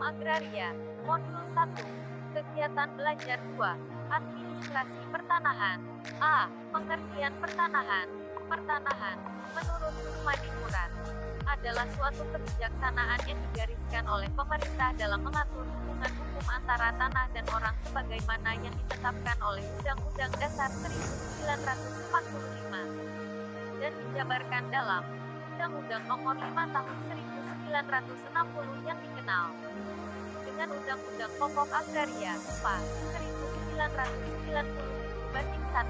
Agraria, Modul 1, Kegiatan Belajar 2, Administrasi Pertanahan. A. Pengertian pertanahan. Pertanahan, menurut Kusmadi Murad, adalah suatu kebijaksanaan yang digariskan oleh pemerintah dalam mengatur hubungan hukum antara tanah dan orang sebagaimana yang ditetapkan oleh Undang-Undang Dasar 1945 dan dijabarkan dalam Undang-Undang Nomor 5 Tahun 1960 yang dikenal dengan Undang-Undang Pokok Agraria UPA 1997/1.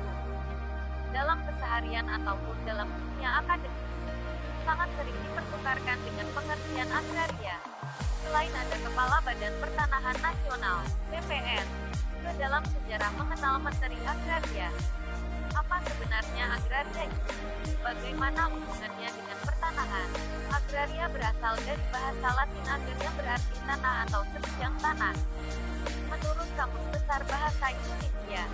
Dalam keseharian ataupun dalam dunia akademis, sangat sering dipertukarkan dengan pengertian agraria. Selain ada Kepala Badan Pertanahan Nasional (BPN), juga dalam sejarah mengenal Menteri Agraria. Apa sebenarnya agraria itu? Bagaimana hubungannya dengan pertanahan? Agraria berasal dari bahasa Latin ager yang berarti tanah atau sebidang tanah. Menurut Kamus Besar Bahasa Indonesia,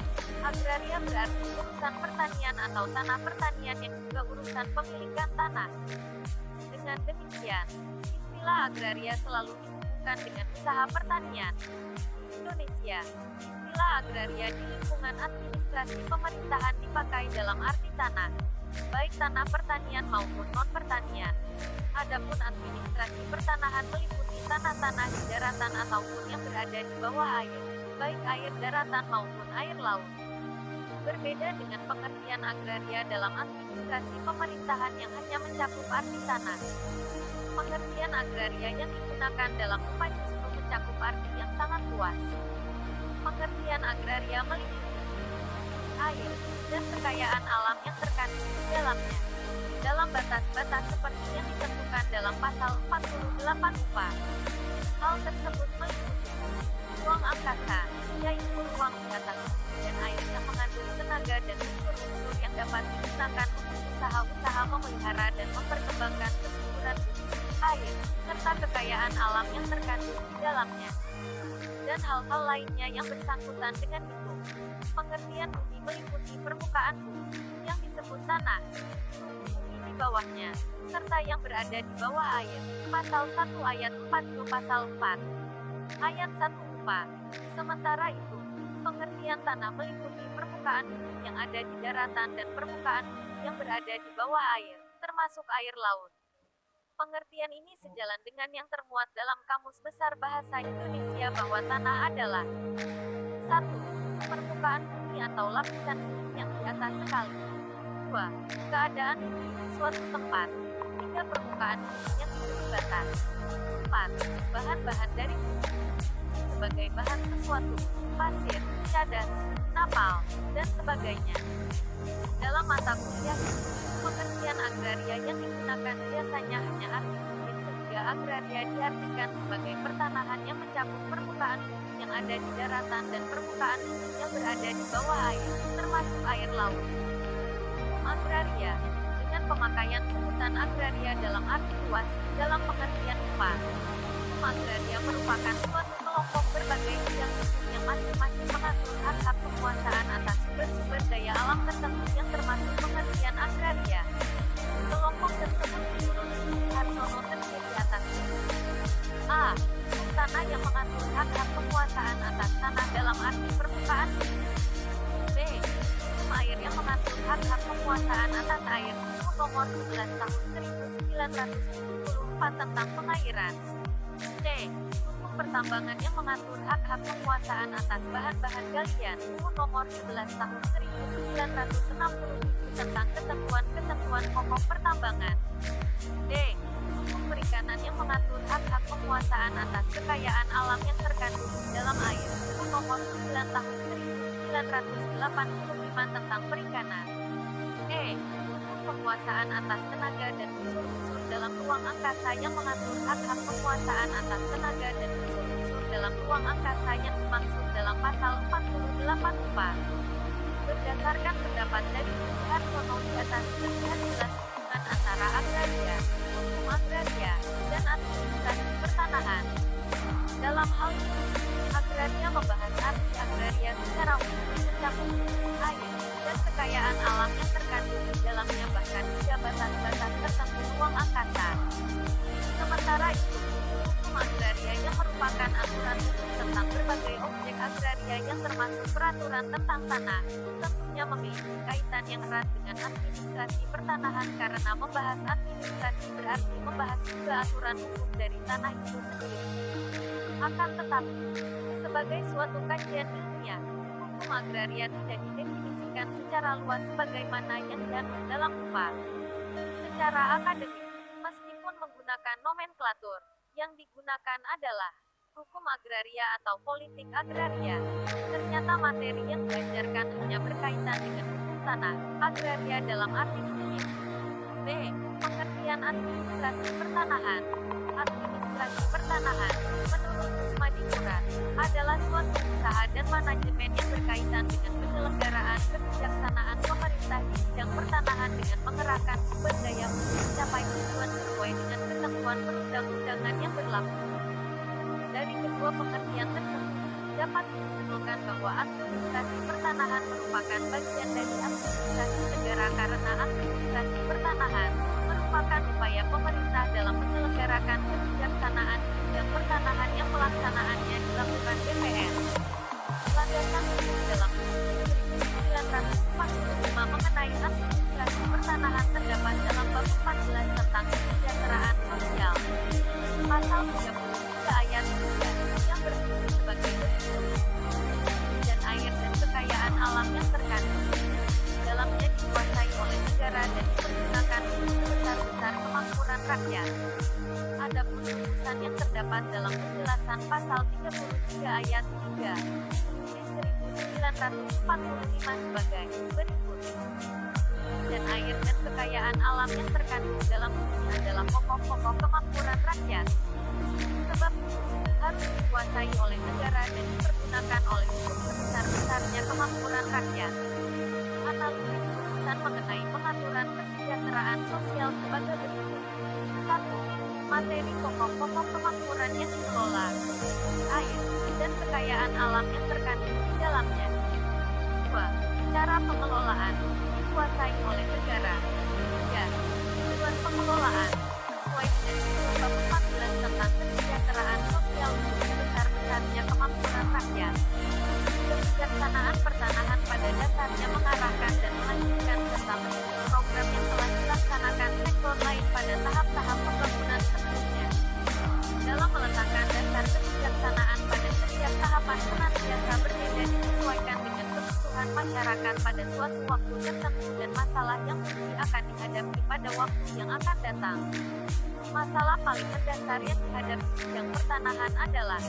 agraria berarti urusan pertanian atau tanah pertanian yang juga urusan pemilikan tanah. Dengan demikian, istilah agraria selalu dihubungkan dengan usaha pertanian. Indonesia, istilah agraria di lingkungan administrasi pemerintahan dipakai dalam arti tanah, baik tanah pertanian maupun non-pertanian. Adapun administrasi pertanahan meliputi tanah-tanah di daratan ataupun yang berada di bawah air, baik air daratan maupun air laut. Berbeda dengan pengertian agraria dalam administrasi pemerintahan yang hanya mencakup arti tanah. Pengertian agraria yang digunakan dalam UPA justru mencakup arti yang sangat luas. Pengertian agraria meliputi air dan kekayaan alam yang terkandung di dalamnya, dalam batas-batas seperti yang ditentukan dalam pasal 48 UPA. Hal tersebut meliputi ruang angkasa, yaitu ruang di atas bumi dan air yang mengandung tenaga dan unsur-unsur yang dapat digunakan untuk usaha-usaha memelihara dan memperkembangkan kesuburan bumi, air, serta kekayaan alam yang terkandung di dalamnya, dan hal-hal lainnya yang bersangkutan dengan itu. Pengertian bumi meliputi permukaan bumi, yang disebut tanah, bumi di bawahnya, serta yang berada di bawah air. Pasal 1 ayat 40 pasal 4 ayat 1 UPA. Sementara itu, pengertian tanah meliputi permukaan bumi yang ada di daratan dan permukaan bumi yang berada di bawah air, termasuk air laut. Pengertian ini sejalan dengan yang termuat dalam Kamus Besar Bahasa Indonesia bahwa tanah adalah 1. Permukaan bumi atau lapisan bumi yang di atas sekali. 2. Keadaan bumi di suatu tempat. 3. Permukaan bumi yang diberi batas. 4. Bahan-bahan dari bumi sebagai bahan sesuatu, pasir, cadas, napal, dan sebagainya. Dalam mata kuliah ini, pengertian agraria yang digunakan biasanya hanya arti sempit sehingga agraria diartikan sebagai pertanahan yang mencakup permukaan bumi yang ada di daratan dan permukaan bumi yang berada di bawah air, termasuk air laut. Agraria, dengan pemakaian sebutan agraria dalam arti luas, dalam pengertian UPA. Agraria merupakan suatu kelompok berbagai bidang hukum yang masing-masing mengatur hak-hak penguasaan atas sumber-sumber daya alam tertentu yang termasuk pengertian agraria. Kelompok tersebut menurut Harsono terdiri atas A. Hukum tanah yang mengatur hak-hak penguasaan atas tanah dalam arti permukaan bumi. B. Hukum air yang mengatur hak-hak penguasaan atas air. Nomor 11 tahun 1974 tentang pengairan. C. Hukum pertambangan yang mengatur hak-hak penguasaan atas bahan-bahan galian. Nomor 11 tahun 1967 tentang ketentuan-ketentuan pokok pertambangan. D. Hukum perikanan yang mengatur hak-hak penguasaan atas kekayaan alam yang terkandung di dalam air. Nomor 9 tahun 1985 tentang perikanan. E. Hukum penguasaan atas tenaga dan unsur-unsur dalam ruang angkasa yang mengatur hak-hak penguasaan atas tenaga dan unsur-unsur dalam ruang angkasa yang dimaksud dalam pasal 48 UPA. Berdasarkan pendapat dari Harsono di atas terlihat jelas hubungan antara agraria, hukum agraria, dan administrasi pertanahan. Dalam hal ini, agraria membahas arti agraria secara umum mencakup air dan kekayaan alam yang terkandung di dalamnya bahkan hingga batas-batas tertentu ruang angkasa. Sementara itu, hukum agraria yang merupakan merupakan aturan hukum tentang berbagai objek agraria yang termasuk peraturan tentang tanah. Tentunya memiliki kaitan yang erat dengan administrasi pertanahan karena membahas administrasi berarti membahas juga aturan hukum dari tanah itu sendiri. Akan tetapi, sebagai suatu kajian ilmiah, hukum agraria tidak didefinisikan secara luas sebagaimana yang dianut dalam UPA. Secara akademik, meskipun menggunakan nomenklatur, yang digunakan adalah hukum agraria atau politik agraria. Ternyata materi yang diajarkan hanya berkaitan dengan hukum tanah agraria dalam arti sedikit. B. Pengertian administrasi pertanahan. Administrasi pertanahan, menurut Kusmadikuran, adalah suatu usaha dan manajemen yang berkaitan dengan penyelenggaraan kebijaksanaan pemerintah di bidang pertanahan dengan mengerahkan sumber daya untuk mencapai tujuan sesuai dengan ketentuan perundang-undangan yang berlaku. Dari kedua pengertian tersebut, dapat disimpulkan bahwa administrasi pertanahan merupakan bagian dari administrasi negara karena administrasi pertanahan merupakan upaya pemerintah dalam menyelenggarakan kebijaksanaan di bidang pertanahan yang pelaksanaannya dilakukan DPR. Landasan hukum dalam Undang-Undang 1945 mengenai administrasi pertanahan terdapat dalam bab 14 tentang kesejahteraan sosial. Pasal 33 ayat 3 yang berbunyi sebagai berikut. Dan air dan kekayaan alam yang terkandung dalamnya dikuasai oleh negara dan dipergunakan untuk sebesar-besar kemakmuran rakyat. Adapun putusan yang terdapat dalam penjelasan pasal 33 ayat 3 di 1945 sebagai berikut. Dan air dan kekayaan alam yang terkandung dalam bumi adalah pokok-pokok kemakmuran rakyat. Sebab itu, harus dikuasai oleh negara dan dipergunakan oleh untuk sebesar-besarnya kemakmuran rakyat. Analisis putusan mengenai pengaturan kesejahteraan sosial sebagai berikut. 1. Materi pokok-pokok kemakmuran yang dikelola. Air dan kekayaan alam yang terkandung di dalamnya. 2. Cara pengelolaan dikuasai oleh negara. 3. Tujuan pengelolaan sesuai dengan bab 14 tentang kesejahteraan sosial untuk sebesar-besarnya kemakmuran rakyat. Kebijaksanaan pertanahan pada dasarnya mengarahkan dan melanjutkan serta mendukung program yang telah dilaksanakan sektor lain pada tahap-tahap pembangunan sebelumnya. Dalam meletakkan dasar kebijaksanaan pada setiap tahapan senantiasa berbeda disesuaikan dengan kebutuhan masyarakat pada suatu waktu tertentu dan masalah yang mungkin akan dihadapi pada waktu yang akan datang. Masalah paling mendasar yang dihadapi bidang pertanahan adalah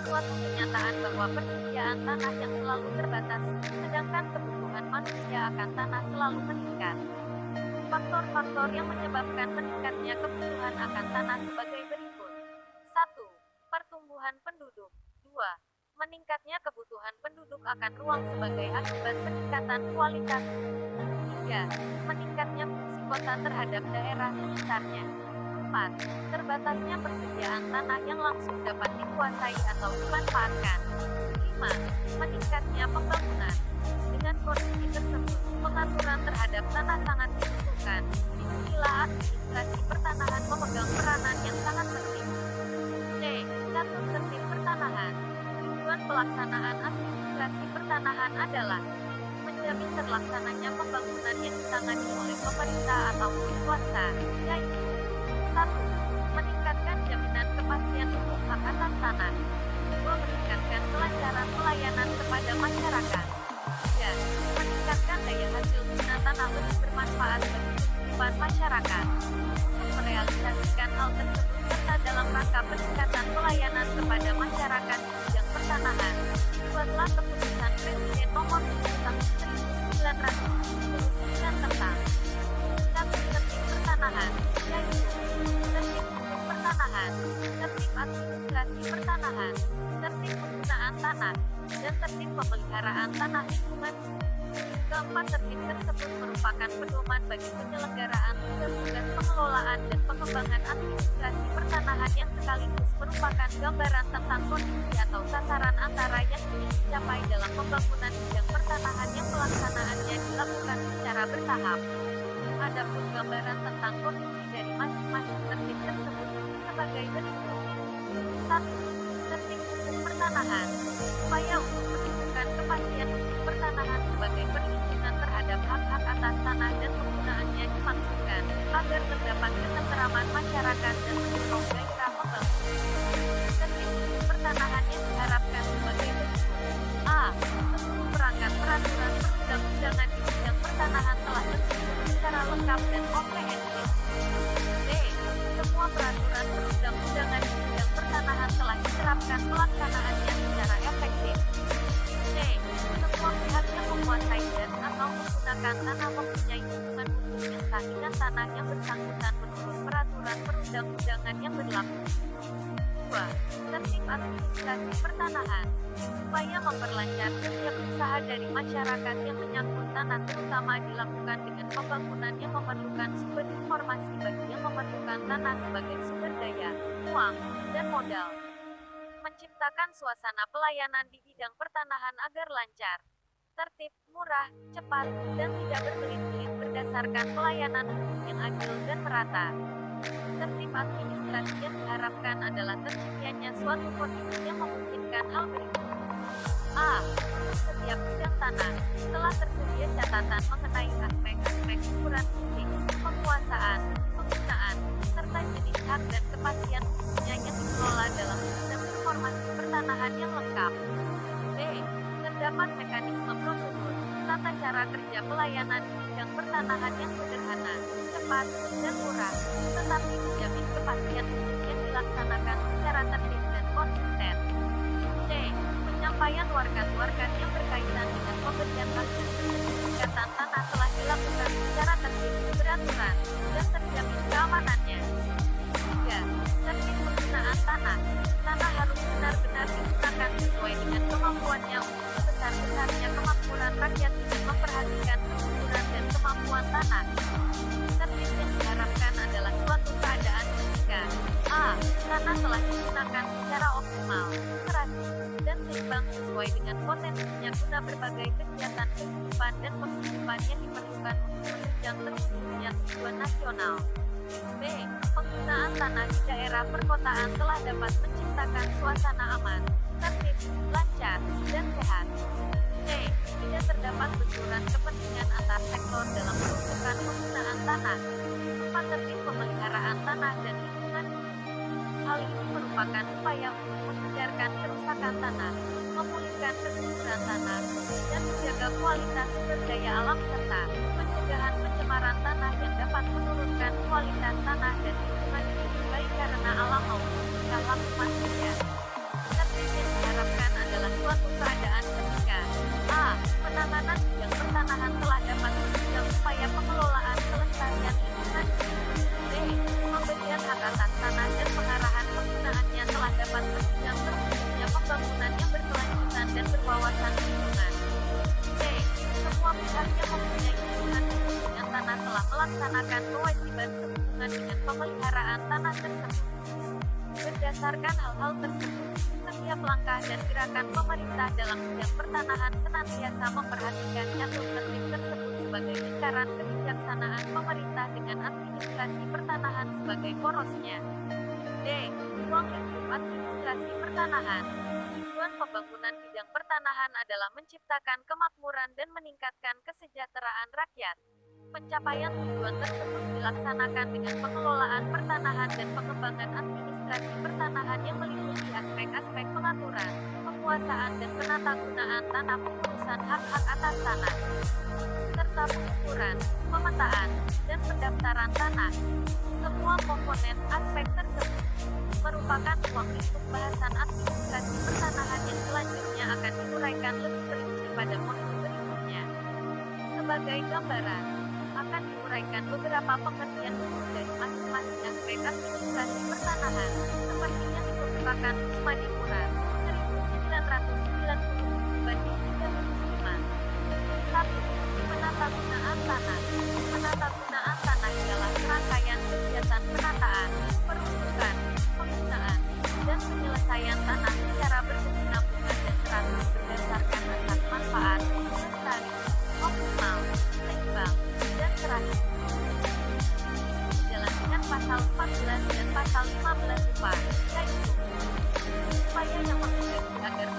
suatu kenyataan bahwa persediaan tanah yang selalu terbatas, sedangkan kebutuhan manusia akan tanah selalu meningkat. Faktor-faktor yang menyebabkan meningkatnya kebutuhan akan tanah sebagai berikut. 1. Pertumbuhan penduduk. 2. Meningkatnya kebutuhan penduduk akan ruang sebagai akibat peningkatan kualitas hidup. 3. Meningkatnya fungsi kota terhadap daerah sekitarnya. 4. Terbatasnya persediaan tanah yang langsung dapat dikuasai atau dimanfaatkan. 5. Meningkatnya pembangunan. Dengan kondisi tersebut, pengaturan terhadap tanah sangat dibutuhkan. Disinilah administrasi pertanahan memegang peranan yang sangat penting. C. Catur tertib pertanahan. Tujuan pelaksanaan administrasi pertanahan adalah menjamin terlaksananya pembangunan yang ditangani oleh pemerintah ataupun swasta, yaitu 1. Meningkatkan jaminan kepastian hukum hak atas tanah. 2. Meningkatkan kelancaran pelayanan kepada masyarakat. 3. Meningkatkan daya hasil guna tanah lebih bermanfaat bagi kehidupan masyarakat. Untuk merealisasikan hal tersebut serta dalam rangka peningkatan pelayanan kepada masyarakat di bidang pertanahan, dibuatlah keputusan Presiden nomor 7 tahun 1999 tentang catur tertib pertanahan, yaitu tertib hukum pertanahan, tertib administrasi pertanahan, tertib penggunaan tanah, dan tertib pemeliharaan tanah lingkungan. Keempat tertib tersebut merupakan pedoman bagi penyelenggaraan tugas-tugas pengelolaan dan pengembangan administrasi pertanahan yang sekaligus merupakan gambaran tentang kondisi atau sasaran antara yang ingin dicapai dalam pembangunan bidang pertanahan yang pelaksanaannya dilakukan secara bertahap. Adapun gambaran tentang kondisi dari masing-masing tertib tersebut sebagai berikut. 1. pertanahan. Upaya untuk menemukan kepastian hukum pertanahan sebagai perlindungan terhadap hak-hak atas tanah dan penggunaannya dimaksudkan, agar terdapat ketentraman masyarakat dan mendorong gairah pembangunan. Tertib hukum pertanahan yang diharapkan sebagai berikut. A. Seluruh perangkat peraturan perundang-undangan di bidang pertanahan telah tersusun secara lengkap dan komprehensif. B. Semua peraturan perundang-undangan di bidang pertanahan telah diterapkan pelaksanaannya secara efektif. C. Semua pihak yang menguasai dan atau menggunakan tanah mempunyai hubungan hukum yang sah dengan tanah yang bersangkutan menurut peraturan perundang-undangan yang berlaku. 2. Tertib administrasi pertanahan. Upaya memperlancar setiap usaha dari masyarakat yang menyangkut tanah terutama dilakukan dengan pembangunan yang memerlukan sumber informasi bagi yang memerlukan tanah sebagai sumber daya, uang, dan modal. Menciptakan suasana pelayanan di bidang pertanahan agar lancar, tertib, murah, cepat, dan tidak berbelit-belit berdasarkan pelayanan hukum yang adil dan merata. Tertib administrasi yang diharapkan adalah terciptanya suatu kondisi yang memungkinkan hal berikut. A. Untuk setiap bidang tanah, telah tersedia catatan mengenai aspek-aspek ukuran fisik, penguasaan, penggunaan, serta jenis hak dan kepastian hukumnya yang dikelola dalam sistem informasi pertanahan yang lengkap. B. Terdapat mekanisme prosedur, tata cara kerja pelayanan di bidang pertanahan yang sederhana, cepat, dan murah, tetapi menjamin kepastian hukum yang dilaksanakan secara tertib dan konsisten. C. Penyampaian warkat-warkat yang berkaitan dengan pemberian hak dan sertifikatan tanah telah dilakukan secara tertib, beraturan, dan terjamin keamanannya. 3. Tertib penggunaan tanah. Tanah harus benar-benar digunakan sesuai dengan kemampuannya untuk sebesar-besarnya kemakmuran rakyat dengan memperhatikan kesuburan dan kemampuan tanah. Tertib yang diharapkan adalah suatu keadaan ketika A. Tanah telah digunakan secara optimal, serasi, dan seimbang sesuai dengan potensinya guna berbagai kegiatan kehidupan dan penghidupan yang diperlukan untuk menunjang terwujudnya tujuan nasional. B. Penggunaan tanah di daerah perkotaan telah dapat menciptakan suasana aman, tertib, lancar, dan sehat. C. Tidak terdapat benturan kepentingan antar sektor dalam menentukan penggunaan tanah. 4. Tertib pemeliharaan tanah dan lingkungan. Hal ini merupakan upaya untuk menghindarkan kerusakan tanah, memulihkan kesuburan tanah, dan menjaga kualitas sumber daya alam serta pencegahan pencemaran tanah yang dapat menurunkan kualitas tanah dan lingkungan hidup baik karena alam maupun tingkah laku manusia. Tertib yang diharapkan adalah suatu keadaan ketika A. Penanganan bidang pertanahan telah dapat menunjang upaya pengelolaan kelestarian lingkungan. B. Pemberian hak atas tanah dan pengarahan penggunaannya telah dapat menunjang terwujudnya pembangunan yang berkelanjutan dan berwawasan lingkungan. C. Semua pihak yang mempunyai hubungan dengan tanah telah melaksanakan kewajiban sehubungan dengan pemeliharaan tanah tersebut. Berdasarkan hal-hal tersebut, setiap langkah dan gerakan pemerintah dalam bidang pertanahan senantiasa memperhatikan catur tertib tersebut sebagai lingkaran kebijaksanaan pemerintah dengan administrasi pertanahan sebagai porosnya. D. Ruang lingkup administrasi pertanahan. Tujuan pembangunan bidang pertanahan adalah menciptakan kemakmuran dan meningkatkan kesejahteraan rakyat. Pencapaian tujuan tersebut dilaksanakan dengan pengelolaan pertanahan dan pengembangan administrasi pertanahan yang meliputi aspek-aspek pengaturan, penguasaan dan penatagunaan tanah, pengurusan hak-hak atas tanah, serta pengukuran, pemetaan, dan pendaftaran tanah. Semua komponen aspek tersebut merupakan ruang lingkup bahasan administrasi pertanahan yang selanjutnya akan diuraikan lebih perinci pada modul berikutnya. Sebagai gambaran, akan diuraikan beberapa pengertian umum dari masing-masing aspek administrasi pertanahan, seperti yang dikemukakan Usmadi Quran, 1990-305. 1. Penatagunaan tanah. Penatagunaan tanah ialah serangkaian kegiatan penataan, peruntukan, penggunaan, dan penyelesaian tanah secara berkesinambungan dan teratur berdasarkan asas manfaat, lestari, optimal, seimbang, dan serasi. Sejalan dengan pasal 14 dan pasal 15 UPA, yaitu upaya yang menghendaki agar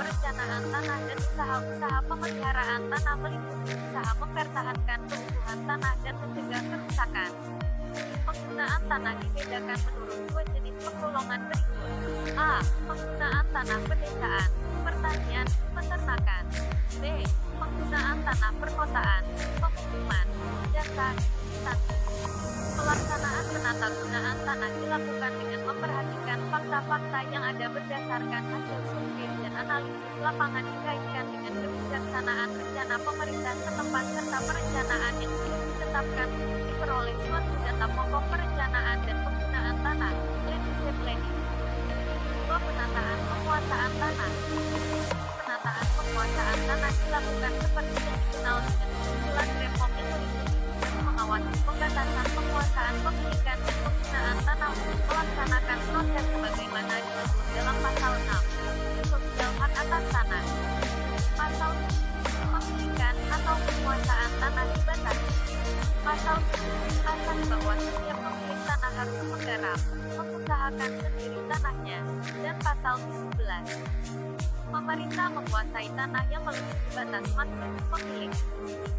tanah pedesaan, pertanian, peternakan. B. Penggunaan tanah perkotaan, pemukiman, jasa, instansi. Pelaksanaan penata gunaan tanah dilakukan dengan memperhatikan fakta-fakta yang ada berdasarkan hasil survei dan analisis lapangan dikaitkan dengan kebijaksanaan rencana pemerintah setempat serta perencanaan yang sudah ditetapkan untuk diperoleh suatu data pokok perencanaan dan penggunaan tanah, land use planning. 2. Penataan penguasaan tanah. Penataan penguasaan tanah dilakukan seperti yang dikenal dengan usulan reform yang meliputi tugas mengawasi pembatasan penguasaan pemilikan dan penggunaan tanah untuk melaksanakan proses sebagaimana diatur dalam pasal 6, sosial hak atas tanah. Pasal 7, pemilikan atau penguasaan tanah dibatasi. Pasal 10, asas bahwa setiap pemilik tanah harus menggarap, mengusahakan sendiri tanahnya. Dan pasal 17, pemerintah menguasai tanah yang melebihi batas maksimum pemilik.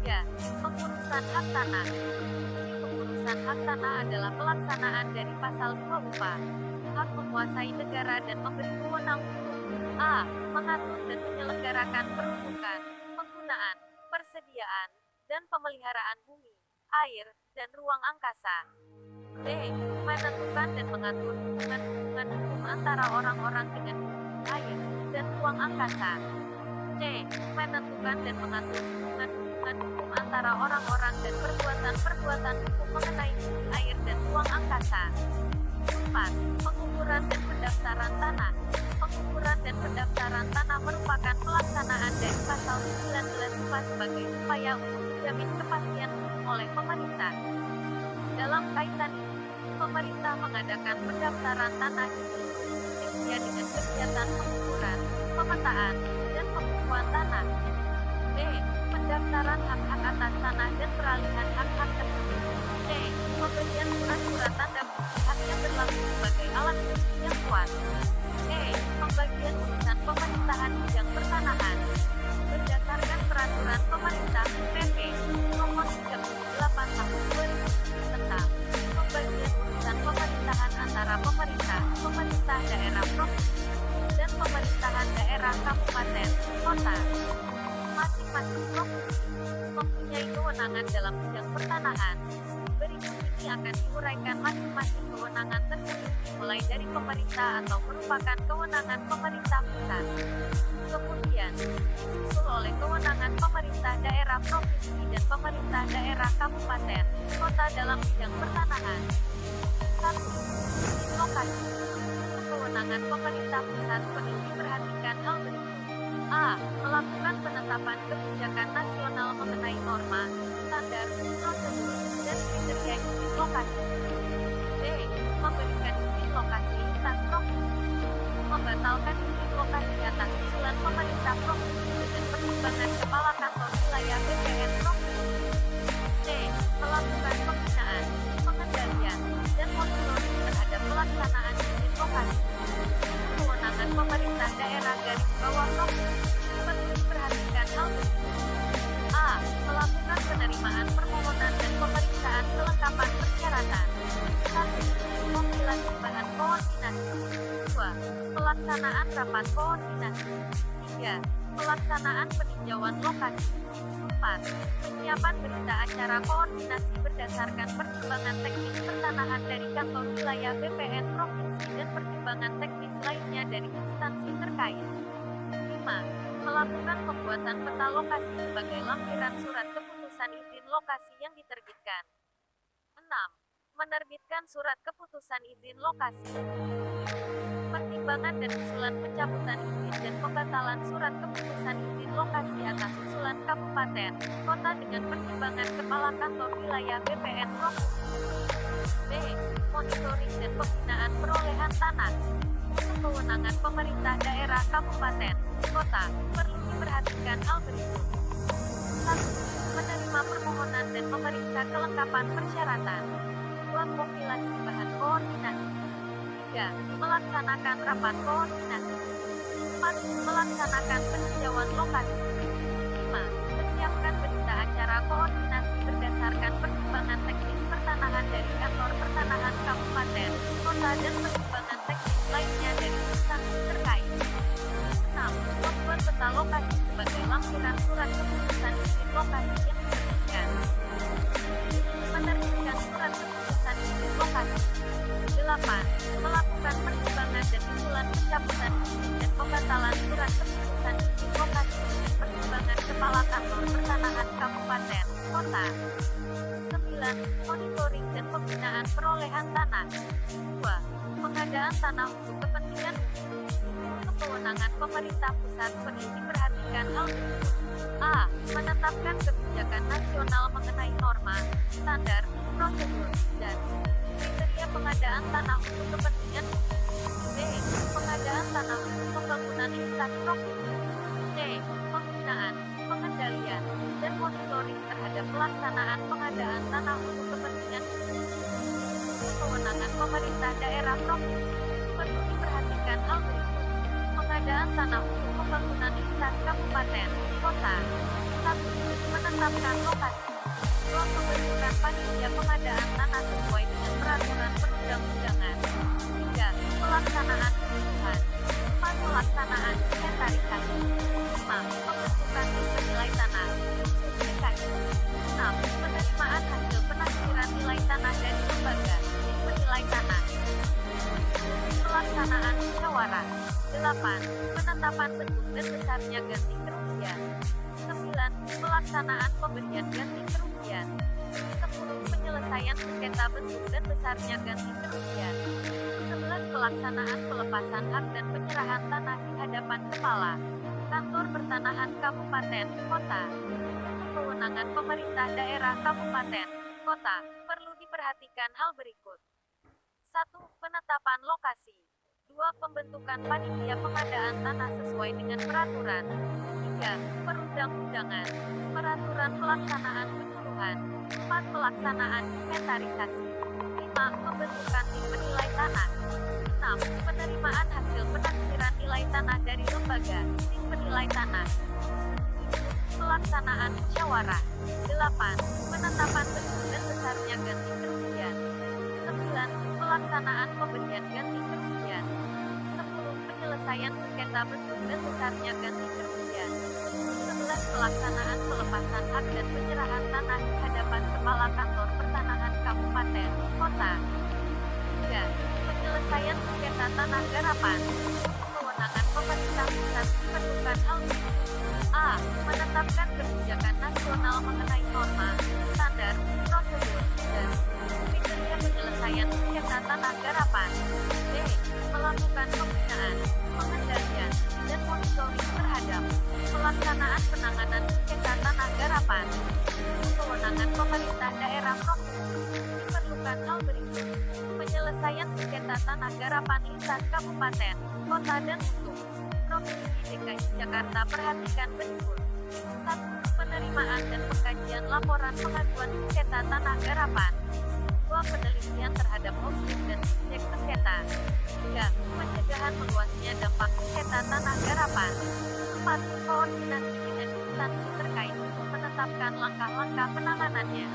3. Pengurusan hak tanah. Fungsi pengurusan hak tanah adalah pelaksanaan dari pasal 24. Hak menguasai negara dan memberi wewenang untuk a. mengatur dan menyelenggarakan peruntukan, penggunaan, persediaan, dan pemeliharaan bumi, air, dan ruang angkasa. B. Menentukan dan mengatur hubungan-hubungan hukum antara orang-orang dengan bumi, air, dan ruang angkasa. C. Menentukan dan mengatur hubungan-hubungan hukum antara orang-orang dan perbuatan-perbuatan hukum mengenai bumi, air, dan ruang angkasa. 4. Pengukuran dan pendaftaran tanah. Pengukuran dan pendaftaran tanah merupakan pelaksanaan dari pasal 19 UPA sebagai upaya untuk menjamin kepastian hukum oleh pemerintah. Dalam kaitan ini, pemerintah mengadakan pendaftaran tanah di seluruh Indonesia dengan kegiatan pengukuran, pemetaan, dan pembukuan tanah. B. Pendaftaran hak-hak atas tanah dan peralihan hak-hak tersebut. C. Pemberian surat-surat tanda bukti hak yang berlaku sebagai alat bukti yang kuat. E. Pembagian urusan pemerintahan bidang pertanahan. Berdasarkan peraturan pemerintah PP Nomor 38 Tahun 2000 tentang pembagian urusan pemerintahan antara pemerintah daerah provinsi, dan pemerintahan daerah kabupaten, kota. Masing-masing provinsi mempunyai kewenangan dalam bidang pertanahan. Berikut ini akan diuraikan masing-masing kewenangan tersebut, mulai dari pemerintah atau merupakan kewenangan pemerintah pusat. Kemudian, disusul oleh kewenangan pemerintah daerah provinsi dan pemerintah daerah kabupaten, kota dalam bidang pertanahan. 1. Izin lokasi. Kewenangan pemerintah pusat perlu diperhatikan hal berikut. A. Melakukan penetapan kebijakan nasional mengenai norma, standar, prosedur, dan kriteria izin lokasi. B. Memberikan izin lokasi lintas provinsi. Membatalkan izin lokasi atas usulan pemerintah provinsi dengan pertimbangan kepala kantor wilayah BPN provinsi. C. Melakukan pembinaan, pengendalian, dan monitoring terhadap pelaksanaan izin lokasi. Kewenangan pemerintah daerah garis bawah provinsi perlu diperhatikan hal berikut. A. Melakukan penerimaan permohonan dan pemeriksaan kelengkapan persyaratan. 1. Kompilasi bahan koordinasi. 2. Pelaksanaan rapat koordinasi. 3. Pelaksanaan peninjauan lokasi. 4. Penyiapan berita acara koordinasi berdasarkan pertimbangan teknis pertanahan dari kantor wilayah BPN provinsi dan pertimbangan teknis lainnya dari instansi terkait. 5. Melakukan pembuatan peta lokasi sebagai lampiran surat keputusan izin lokasi yang diterbitkan. 6. Menerbitkan surat keputusan izin lokasi. 7. Pertimbangan dan usulan pencabutan izin dan pembatalan surat keputusan izin lokasi atas usulan kabupaten, kota dengan pertimbangan kepala kantor wilayah BPN provinsi. B. Monitoring dan pembinaan perolehan tanah. Untuk kewenangan pemerintah daerah kabupaten, kota, perlu diperhatikan hal berikut. 1. Menerima permohonan dan memeriksa kelengkapan persyaratan. 2. Kompilasi bahan koordinasi. 3. Melaksanakan rapat koordinasi. 4. Melaksanakan peninjauan lokasi. 5. Menyiapkan berita acara koordinasi berdasarkan pertimbangan teknis pertanahan dari kantor pertanahan kabupaten, kota dan pertimbangan teknis lainnya dari instansi terkait. melakukan keputusan izin lokasi dengan pertimbangan Kepala Kantor Pertanahan Kabupaten, Kota. 9. Monitoring dan pembinaan perolehan tanah. 2. Pengadaan tanah untuk kepentingan umum. Untuk kewenangan pemerintah pusat perlu diperhatikan hal berikut. A. Menetapkan kebijakan nasional mengenai norma, standar, prosedur, dan kriteria pengadaan tanah untuk kepentingan umum. B. Pengadaan tanah untuk pembangunan lintas provinsi. C. Pembinaan, pengendalian, dan monitoring terhadap pelaksanaan pengadaan tanah untuk kepentingan umum. Untuk kewenangan pemerintah daerah provinsi, perlu diperhatikan hal berikut. Pengadaan tanah untuk pembangunan lintas kabupaten, kota. 1. Menetapkan lokasi. 2. Pembentukan panitia pengadaan tanah sesuai dengan peraturan perundang-undangan. 3. Pelaksanaan kebutuhan. 4. Pelaksanaan inventarisasi. 5. Pembentukan tim penilai tanah. DKI. 6. Penerimaan hasil penaksiran nilai tanah dari lembaga tim penilai tanah. Pelaksanaan musyawarah. 8. Penetapan bentuk dan besarnya ganti kerugian. 9. Pelaksanaan pemberian ganti kerugian. 10. Penyelesaian sengketa bentuk dan besarnya ganti kerugian. 11. Pelaksanaan pelepasan hak dan penyerahan tanah di hadapan Kepala Kantor Pertanahan Kabupaten, Kota. Untuk kewenangan pemerintah daerah Kabupaten, Kota, perlu diperhatikan hal berikut. 1. Penetapan lokasi. 2. Pembentukan panitia pengadaan tanah sesuai dengan peraturan. 3. Perundang-undangan. Peraturan pelaksanaan penyuluhan. 4. Pelaksanaan inventarisasi. 5. Pembentukan tim penilai tanah. 6. Penerimaan hasil penaksiran nilai tanah dari lembaga tim penilai tanah. 7. Pelaksanaan musyawarah. 8. Penetapan bentuk dan besarnya ganti kerugian. 9. Pelaksanaan pemberian ganti kerugian. 10. Penyelesaian sengketa bentuk dan besarnya ganti kerugian. 11. Pelaksanaan pelepasan hak dan penyerahan tanah di hadapan Kepala Kantor Pertanahan Kabupaten, Kota. 3. Penyelesaian sengketa tanah garapan. Untuk kewenangan pemerintah pusat diperlukan hal berikut. A. Menetapkan kebijakan nasional mengenai norma, standar, prosedur, dan kriteria penyelesaian sengketa tanah garapan. B. Melakukan pembinaan, pengendalian, dan monitoring terhadap pelaksanaan penanganan sengketa tanah garapan. Untuk kewenangan pemerintah daerah provinsi, diperlukan hal berikut. Penyelesaian sengketa tanah garapan lintas kabupaten, kota dan untuk Provinsi DKI Jakarta perhatikan berikut. 1. Penerimaan dan pengkajian laporan pengaduan sengketa tanah garapan. 2. Penelitian terhadap objek dan subjek sengketa. 3. Pencegahan meluasnya dampak sengketa tanah garapan. 4. Koordinasi dengan instansi terkait untuk menetapkan langkah-langkah penanganannya.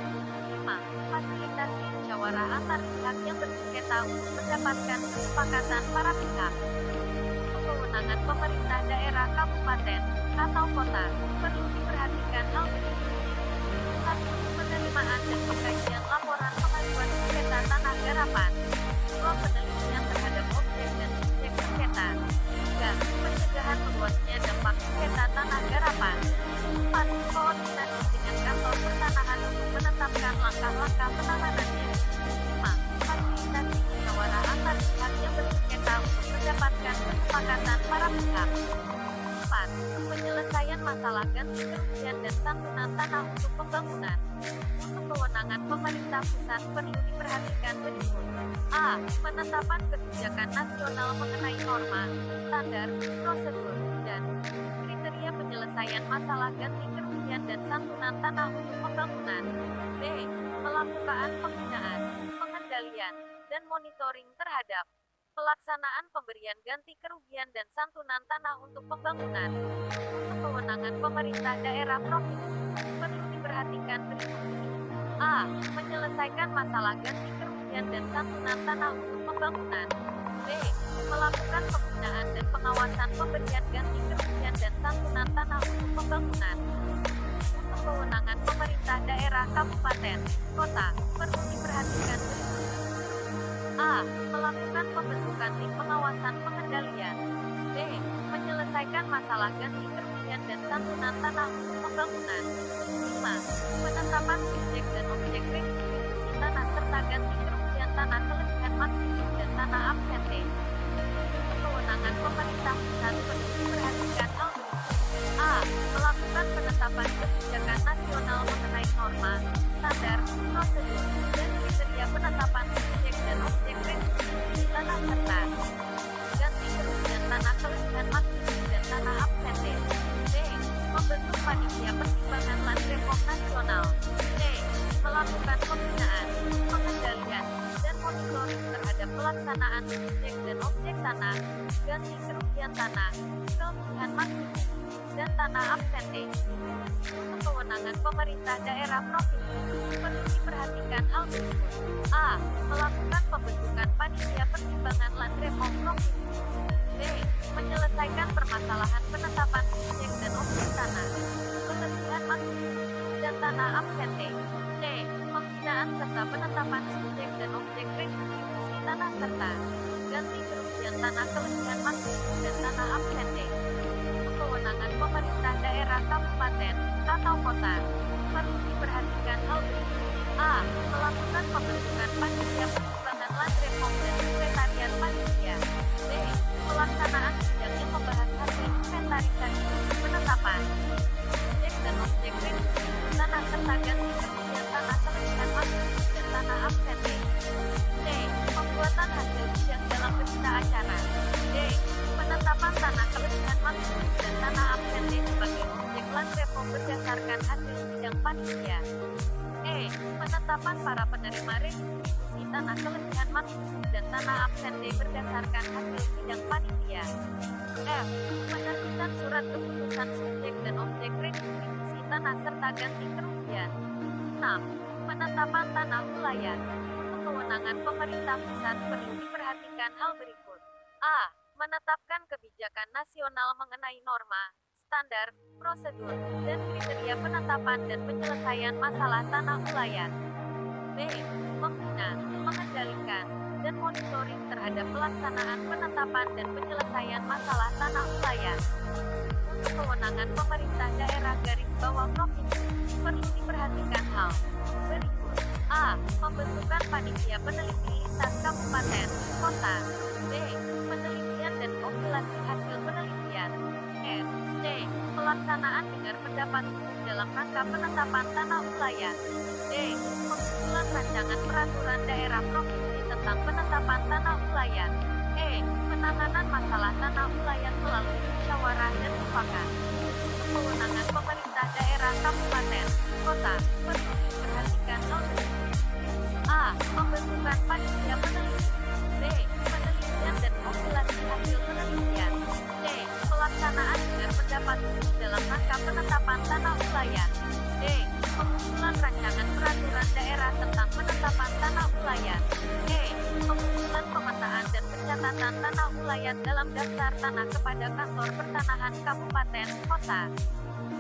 5. Fasilitasi musyawarah antar pihak yang bersengketa untuk mendapatkan kesepakatan para pihak. Untuk kewenangan pemerintah daerah kabupaten atau kota, perlu diperhatikan hal berikut. 1. Penerimaan dan pengkajian laporan pengaduan sengketa tanah garapan. 2. Penelitian terhadap objek dan subjek sengketa. 3. Pencegahan meluasnya dampak sengketa tanah garapan. 4. Koordinasi dengan kantor pertanahan untuk menetapkan langkah-langkah penanganannya. 5. Fasilitasi musyawarah antar pihak yang bersengketa untuk mendapatkan kesepakatan para pihak. 4. Penyelesaian masalah ganti kerugian dan santunan tanah untuk pembangunan. Untuk kewenangan pemerintah pusat perlu diperhatikan berikut. A. Penetapan kebijakan nasional mengenai norma, standar, prosedur, dan kriteria penyelesaian masalah ganti kerugian dan santunan tanah untuk pembangunan. B. Melakukan pembinaan, pengendalian, dan monitoring terhadap pelaksanaan pemberian ganti kerugian dan santunan tanah untuk pembangunan. Untuk kewenangan pemerintah daerah provinsi, perlu diperhatikan berikut ini. A. Menyelesaikan masalah ganti kerugian dan santunan tanah untuk pembangunan. B. Melakukan pembinaan dan pengawasan pemberian ganti kerugian dan santunan tanah untuk pembangunan. Untuk kewenangan pemerintah daerah kabupaten, kota, perlu diperhatikan berikut. A. Melakukan pembentukan tim pengawasan pengendalian. B. Menyelesaikan masalah masalah ganti kerugian dan santunan tanah untuk pembangunan. 5. Penetapan subjek dan objek redistribusi tanah serta ganti kerugian tanah kelebihan maksimum dan tanah absente. Untuk kewenangan pemerintah pusat perlu diperhatikan hal berikut. A. Melakukan penetapan kebijakan nasional mengenai norma, standar, prosedur, dan kriteria penetapan subjek dan objek redistribusi tanah serta ganti kerugian tanah kelebihan maksimum dan tanah absente. B. Membentuk panitia pertimbangan land reform nasional. C. Melakukan pembinaan, pengendalian, dan monitoring terhadap pelaksanaan subjek dan objek tanah, ganti kerugian tanah, kelebihan maksimum, dan tanah absente. Untuk kewenangan pemerintah daerah provinsi, perlu diperhatikan hal berikut. A. Melakukan pembentukan panitia pertimbangan land reform provinsi. B. Menyelesaikan permasalahan penetapan subjek dan objek tanah, kelebihan maksimum, dan tanah absente. C. Pembinaan serta penetapan subjek dan objek redistribusi tanah serta ganti kerugian tanah kelebihan maksimum dan tanah absente. Untuk kewenangan pemerintah daerah kabupaten atau kota, perlu diperhatikan hal berikut. A. Melakukan pembentukan panitia pertimbangan land reform dan sekretariat panitia. B. Pelaksanaan sidang yang membahas hasil inventarisasi, penetapan subjek dan objek redistribusi tanah serta ganti kerugian tanah kelebihan maksimum dan tanah absente. C. Pembuatan hasil sidang dalam berita acara. D. Penetapan tanah kelebihan maksimum dan tanah absente sebagai objek land reform berdasarkan hasil sidang panitia. E. Penetapan para penerima redistribusi tanah kelebihan maksimum dan tanah absente berdasarkan hasil sidang panitia. F. Penerbitan surat keputusan subjek dan objek redistribusi tanah serta ganti kerugian. 6. Penetapan tanah wilayah. Untuk kewenangan pemerintah pusat perlu diperhatikan hal berikut. A. Menetapkan kebijakan nasional mengenai norma, standar, prosedur, dan kriteria penetapan dan penyelesaian masalah tanah wilayah. B. Membina, mengendalikan, dan monitoring terhadap pelaksanaan penetapan dan penyelesaian masalah tanah wilayah. Untuk kewenangan pemerintah daerah garis bawah provinsi, perlu diperhatikan hal berikut. A. Pembentukan panitia peneliti lintas kabupaten, kota. B. Penelitian dan kompilasi hasil penelitian. C. Pelaksanaan dengar pendapat umum dalam rangka penetapan tanah wilayah. D. Pengumpulan rancangan peraturan daerah provinsi tentang penetapan tanah wilayah. E. Penanganan masalah tanah wilayah melalui musyawarah dan mufakat. Kewenangan pemerintah daerah kabupaten, kota, perlu diperhatikan hal berikut. A. Pembentukan panitia peneliti. B. Penelitian dan kompilasi hasil penelitian. C. Pelaksanaan dengar pendapat umum dalam rangka penetapan tanah wilayah. D. Pengusulan rancangan peraturan daerah tentang penetapan tanah wilayah. E. Pengusulan pemetaan dan pencatatan tanah wilayah dalam daftar tanah kepada kantor pertanahan kabupaten, kota.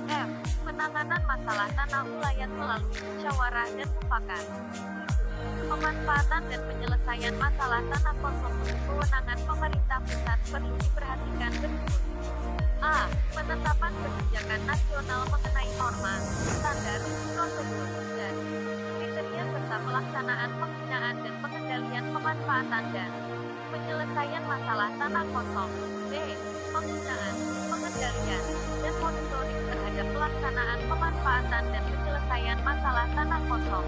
F. Penanganan masalah tanah wilayah melalui musyawarah dan mufakat. 7. Pemanfaatan dan penyelesaian masalah tanah kosong untuk kewenangan pemerintah pusat perlu diperhatikan berikut. A. Penetapan kebijakan nasional mengenai norma, standar, prosedur, dan kriteria serta pelaksanaan pembinaan dan pengendalian pemanfaatan dan penyelesaian masalah tanah kosong. B. Pembinaan, pengendalian, dan monitoring terhadap pelaksanaan pemanfaatan dan penyelesaian masalah tanah kosong.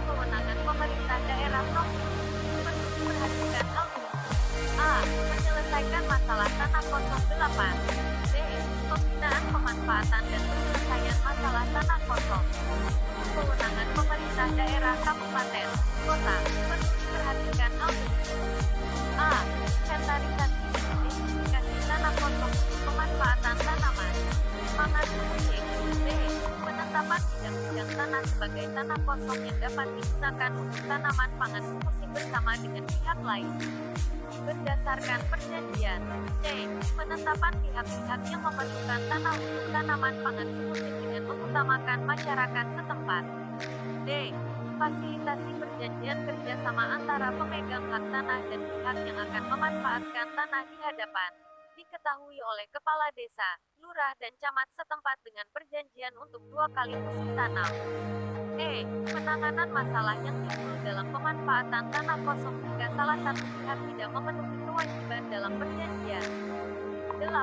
Kewenangan pemerintah daerah provinsi perlu diperhatikan hal berikut. A. Menyelesaikan masalah tanah kosong 8. B. Pembinaan pemanfaatan dan penyelesaian masalah tanah kosong. Kewenangan pemerintah daerah kabupaten, kota, perlu diperhatikan hal berikut. A. Inventarisasi dan identifikasi tanah kosong untuk pemanfaatan tanaman, pangan musim. B. Penetapan bidang-bidang tanah sebagai tanah kosong yang dapat digunakan untuk tanaman pangan semusim bersama dengan pihak lain. Berdasarkan perjanjian. C. Penetapan pihak-pihak yang memerlukan tanah untuk tanaman pangan semusim dengan mengutamakan masyarakat setempat. D. Fasilitasi perjanjian kerjasama antara pemegang hak tanah dan pihak yang akan memanfaatkan tanah di hadapan diketahui oleh kepala desa, lurah dan camat setempat dengan perjanjian untuk 2 kali musim tanam. Penanganan masalah yang timbul dalam pemanfaatan tanah kosong jika salah satu pihak tidak memenuhi kewajiban dalam perjanjian. 8.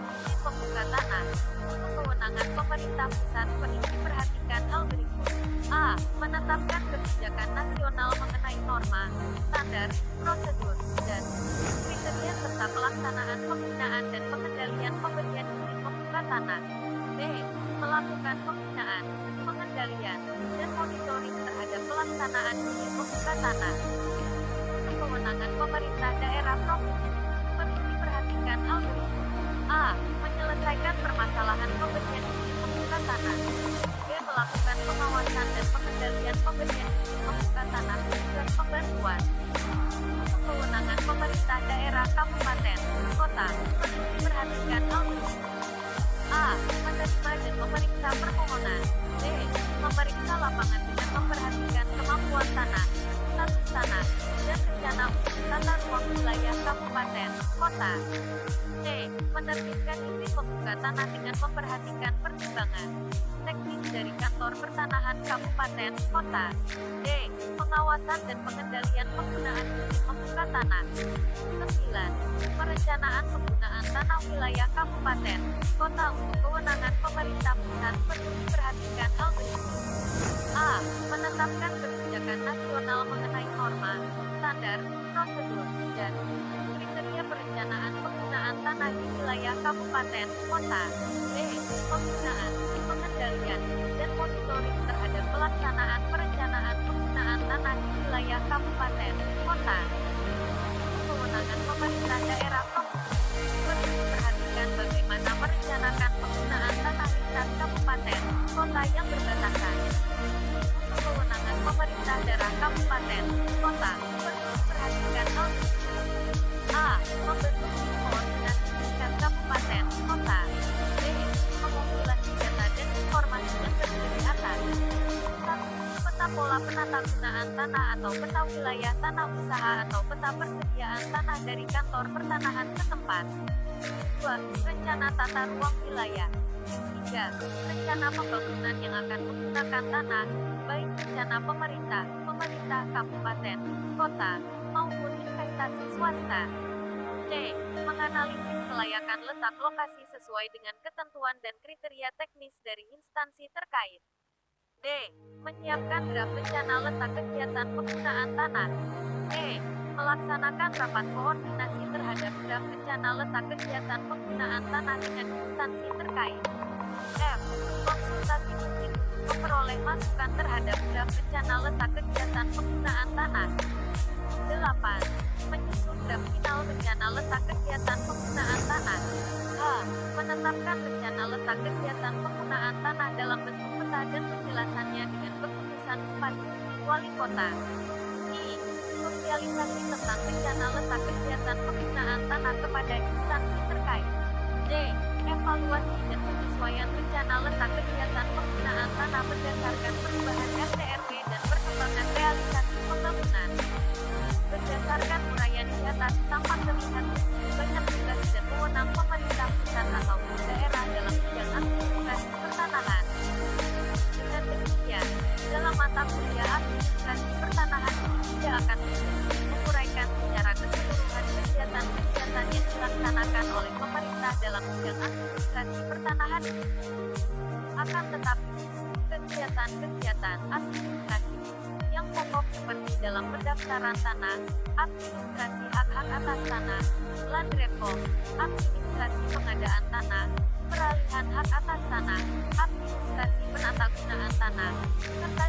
Izin membuka tanah. Untuk kewenangan pemerintah pusat perlu diperhatikan hal berikut. A. Menetapkan kebijakan nasional mengenai norma, standar, prosedur, dan kriteria serta pelaksanaan pembinaan dan pengendalian pemberian izin membuka tanah. B. Melakukan pembinaan, pengendalian, dan monitoring terhadap pelaksanaan izin membuka tanah. Untuk kewenangan pemerintah daerah provinsi, perlu diperhatikan hal berikut. A. Menyelesaikan permasalahan pemberian izin membuka tanah. B. Melakukan pengawasan dan pengendalian pemberian izin membuka tanah tugas pembantuan. Untuk kewenangan pemerintah daerah kabupaten, kota, perlu diperhatikan hal berikut. A. Menerima dan memeriksa permohonan. B. Memeriksa lapangan dengan memperhatikan kemampuan tanah, status tanah, dan rencana untuk tata ruang wilayah kabupaten, kota. C. Menerbitkan izin membuka tanah dengan memperhatikan pertimbangan teknis dari kantor pertanahan kabupaten, kota. D. Pengawasan dan pengendalian penggunaan izin membuka tanah. 9. Perencanaan penggunaan tanah wilayah kabupaten, kota untuk kewenangan pemerintah pusat perlu diperhatikan hal berikut. A. Menetapkan kebijakan nasional mengenai norma, standar, prosedur, dan kriteria perencanaan penggunaan tanah di wilayah kabupaten, kota. B. Penggunaan, pengendalian, dan monitoring terhadap pelaksanaan perencanaan penggunaan tanah di wilayah kabupaten, kota. Kewenangan pemerintah daerah provinsi perlu diperhatikan bagaimana merencanakan penggunaan tanah lintas kabupaten, kota yang berbatasan. Untuk kewenangan pemerintah daerah kabupaten, kota, perlu diperhatikan hal berikut. A. Membentuk tim koordinasi tingkat kabupaten, kota. B. Mengompilasi data dan informasi yang terdiri di atas. 1. Peta pola penata gunaan tanah atau peta wilayah tanah usaha atau peta persediaan tanah dari kantor pertanahan setempat. 2. Rencana tata ruang wilayah. 3. Rencana pembangunan yang akan menggunakan tanah, baik rencana pemerintah kabupaten, kota, maupun investasi swasta. C. Menganalisis kelayakan letak lokasi sesuai dengan ketentuan dan kriteria teknis dari instansi terkait. D. Menyiapkan draft rencana letak kegiatan penggunaan tanah. E. Melaksanakan rapat koordinasi terhadap draft rencana letak kegiatan penggunaan tanah dengan instansi terkait. F. Konsultasi izin untuk memperoleh masukan terhadap draft rencana letak kegiatan penggunaan tanah. 8. Menyusun draft final rencana letak kegiatan penggunaan tanah. H. Menetapkan rencana letak kegiatan penggunaan tanah dalam bentuk peta dan penjelasannya dengan keputusan bupati, wali kota. I. Sosialisasi tentang rencana letak kegiatan penggunaan tanah kepada instansi terkait. D. Evaluasi dan penyesuaian rencana letak kegiatan penggunaan tanah berdasarkan perubahan RT/RW dan perkembangan realisasi pembangunan. Berdasarkan uraian di atas, tampak terlihat banyak tugas dan wewenang pemerintah pusat atau daerah dalam bidang administrasi pertanahan. Dengan demikian, dalam mata kuliah administrasi pertanahan ini tidak akan menguraikan secara keseluruhan kegiatan-kegiatan yang dilaksanakan oleh pemerintah dalam bidang administrasi pertanahan ini. Akan tetapi, kegiatan-kegiatan administrasi yang pokok seperti dalam pendaftaran tanah, administrasi hak-hak atas tanah, land reform, administrasi pengadaan tanah, peralihan hak atas tanah, administrasi penata gunaan tanah, serta